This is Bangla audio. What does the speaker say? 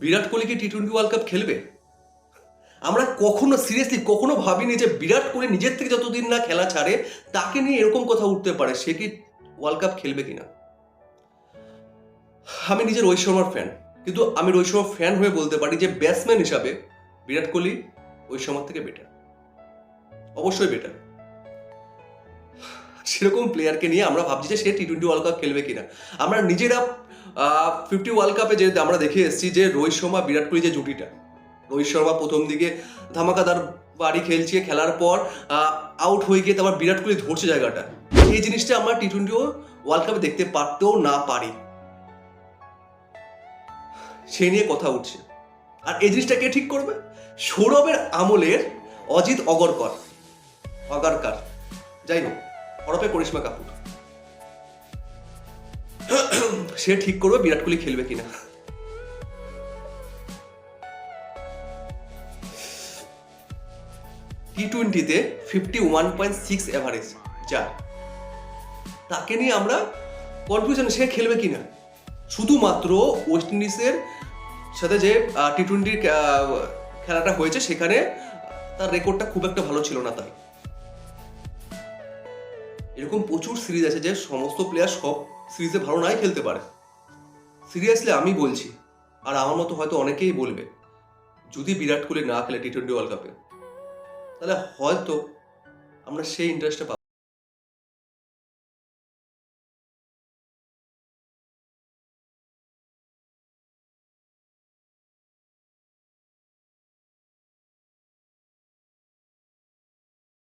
বিরাট কোহলি কি টি-20 ওয়ার্ল্ড কাপ খেলবে? আমরা সিরিয়াসলি কখনো ভাবিনি যে বিরাট কোহলি নিজের থেকে যতদিন না খেলা ছাড়ে তাকে নিয়ে এরকম কথা উঠতে পারে সে কি ওয়ার্ল্ড কাপ খেলবে কিনা। আমি নিজে রোহিত শর্মার ফ্যান, কিন্তু আমি রোহিত শর্মার ফ্যান হয়ে বলতে পারি যে ব্যাটসম্যান হিসাবে বিরাট কোহলি রোহিত শর্মার থেকে বেটার, অবশ্যই বেটার। সেরকম প্লেয়ারকে নিয়ে আমরা ভাবছি যে সে টি-20 ওয়ার্ল্ড কাপ খেলবে কিনা। আমরা নিজেরা 50 ওয়ার্ল্ড কাপে যে আমরা দেখে এসেছি যে রোহিত শর্মা বিরাট কোহলি যে জুটিটা, রোহিত শর্মা প্রথম দিকে ধামাকাদার বাড়ি খেলছে, খেলার পর আউট হয়ে গিয়ে তারপর বিরাট কোহলি ধরছে জায়গাটা। এই জিনিসটা আমরা টি-20 ওয়ার্ল্ড কাপে দেখতে পারতেও না পারি, সেই নিয়ে কথা উঠছে। আর এই জিনিসটা কে ঠিক করবে? সৌরভের আমলের অজিত অগারকার, যাই হোক, হরপে করিশ্মা কাপুর, সে ঠিক করবে বিরাট কোহলি খেলবে কিনা। টি-20-তে 51.6 অ্যাভারেজ, যার তাকে নিয়ে আমরা কনফিউশন সে খেলবে কিনা। শুধুমাত্র ওয়েস্ট ইন্ডিজের সাথে যে টি-20 খেলাটা হয়েছে সেখানে তার রেকর্ডটা খুব একটা ভালো ছিল না, তাই এরকম প্রচুর সিরিজ আছে যে সমস্ত প্লেয়ার সব সিরিজে ভালো নাই খেলতে পারে। সিরিয়াসলি আমি বলছি, আর আমার মতো হয়তো অনেকেই বলবে, যদি বিরাট কোহলি না খেলে টি-20 ওয়ার্ল্ড কাপে তাহলে হয়তো আমরা সেই ইন্টারেস্টটা